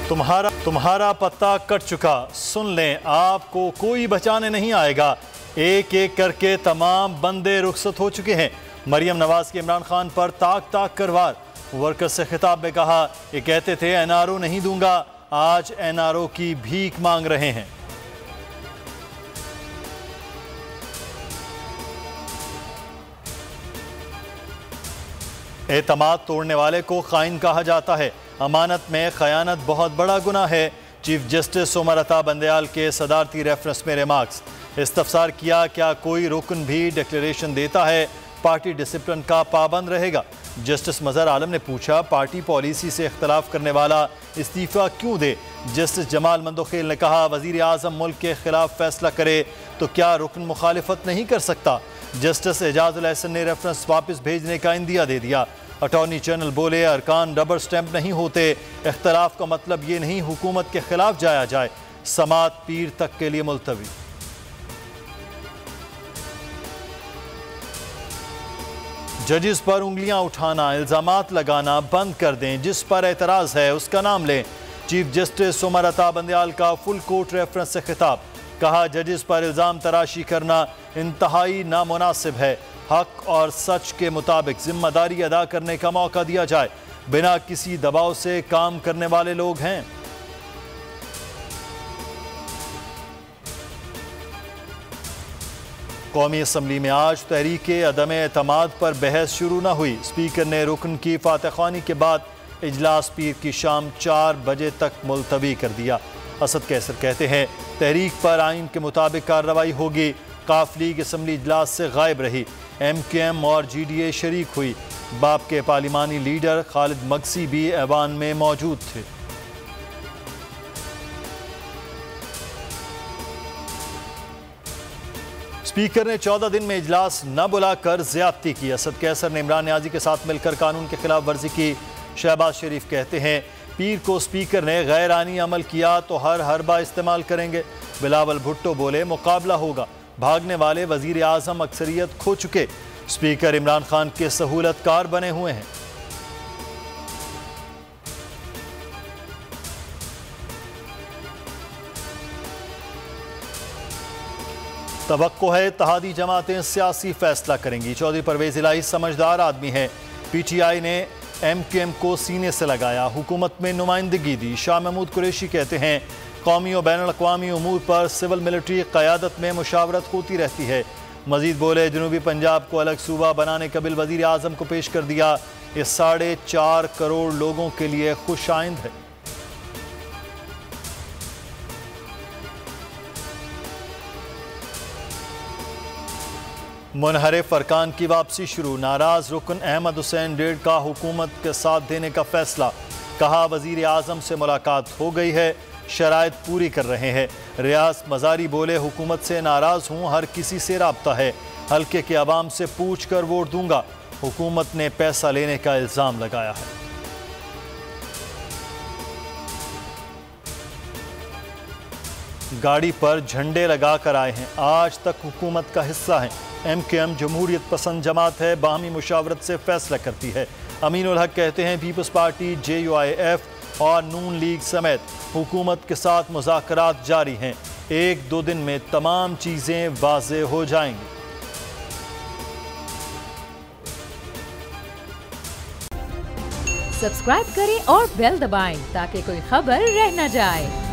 तुम्हारा पत्ता कट चुका, सुन लें आपको कोई बचाने नहीं आएगा। एक एक करके तमाम बंदे रुखसत हो चुके हैं। मरियम नवाज के इमरान खान पर ताक ताक कर वार। वर्कर्स से खिताब में कहा, ये कहते थे एनआरओ नहीं दूंगा, आज एनआरओ की भीख मांग रहे हैं। एतमाद तोड़ने वाले को खाइन कहा जाता है। अमानत में खयानत बहुत बड़ा गुनाह है। चीफ जस्टिस उमर अता बंदयाल के सदारती रेफरेंस में रिमार्क्स। इस्तफसार किया, क्या कोई रुकन भी डिक्लेरेशन देता है पार्टी डिसिप्लिन का पाबंद रहेगा? जस्टिस मजहर आलम ने पूछा, पार्टी पॉलिसी से इख्तलाफ करने वाला इस्तीफ़ा क्यों दे? जस्टिस जमाल मंदोखेल ने कहा, वज़ीर आज़म मुल्क के खिलाफ फैसला करे तो क्या रुकन मुखालिफत नहीं कर सकता? जस्टिस एजाजुल एहसन ने रेफरेंस वापस भेजने का इंदिया दे दिया। अटॉर्नी जनरल बोले, अरकान रबर स्टैंप नहीं होते, इख्तलाफ का मतलब ये नहीं हुकूमत के खिलाफ जाया जाए। समात पीर तक के लिए मुलतवी। जजिस पर उंगलियां उठाना, इल्जामात लगाना बंद कर दें। जिस पर एतराज है उसका नाम लें। चीफ जस्टिस उमर अता बंदयाल का फुल कोर्ट रेफरेंस से खिताब। कहा, जजिस पर इल्ज़ाम तराशी करना इंतहाई नामुनासिब है। हक और सच के मुताबिक जिम्मेदारी अदा करने का मौका दिया जाए। बिना किसी दबाव से काम करने वाले लोग हैं। कौमी असम्बली में आज तहरीके अदम एतमाद पर बहस शुरू न हुई। स्पीकर ने रुकन की फातहख्वानी के बाद इजलास पीर की शाम 4 बजे तक मुलतवी कर दिया। असद कैसर कहते हैं, तहरीक पर आइन के मुताबिक कार्रवाई होगी। काफ लीग असम्बली इजलास से गायब रही। MQM और GDA शरीक हुई। बाप के पार्लिमानी लीडर खालिद मगसी भी ऐवान में मौजूद थे। स्पीकर ने 14 दिन में इजलास न बुलाकर ज्यादती की। असद कैसर ने इमरान नियाजी के साथ मिलकर कानून की खिलाफ वर्जी की। शहबाज शरीफ कहते हैं, पीर को स्पीकर ने गैर आईनी अमल किया तो हर हरबा इस्तेमाल करेंगे। बिलावल भुट्टो बोले, मुकाबला होगा। भागने वाले वजीर आजम अक्सरियत खो चुके। स्पीकर इमरान खान के सहूलतकार बने हुए हैं। तवक्को है इत्तेहादी जमातें सियासी फैसला करेंगी। चौधरी परवेज इलाही समझदार आदमी है। PTI ने MQM को सीने से लगाया, हुकूमत में नुमाइंदगी दी। शाह महमूद कुरैशी कहते हैं, कौमी और बैनुल अक़वामी उमूर पर सिविल मिलिट्री क़यादत में मुशावरत होती रहती है। मजीद बोले, जनूबी पंजाब को अलग सूबा बनाने का बिल वज़ीर आज़म को पेश कर दिया। ये 4.5 करोड़ लोगों के लिए खुश आइंद है। मुनहरिफ अरकान की वापसी शुरू। नाराज रुकन अहमद हुसैन डेढ़ का हुकूमत के साथ देने का फैसला। कहा, वज़ीर आज़म से मुलाकात हो गई है, शराइत पूरी कर रहे हैं। रियाज मजारी बोले, हुकूमत से नाराज़ हूँ, हर किसी से राब्ता है, हल्के के अवाम से पूछ कर वोट दूंगा। हुकूमत ने पैसा लेने का इल्ज़ाम लगाया है। गाड़ी पर झंडे लगा कर आए हैं, आज तक हुकूमत का हिस्सा हैं। MQM जमहूरियत पसंद जमात है, बाहमी मुशावरत से फैसला करती है। अमीन उल हक कहते हैं, पीपल्स पार्टी, JUIF और नून लीग समेत हुकूमत के साथ मुज़ाकरात जारी हैं। 1-2 दिन में तमाम चीज़ें वाज़ेह हो जाएंगी। सब्सक्राइब करें और बेल दबाएं ताकि कोई खबर रह न जाए।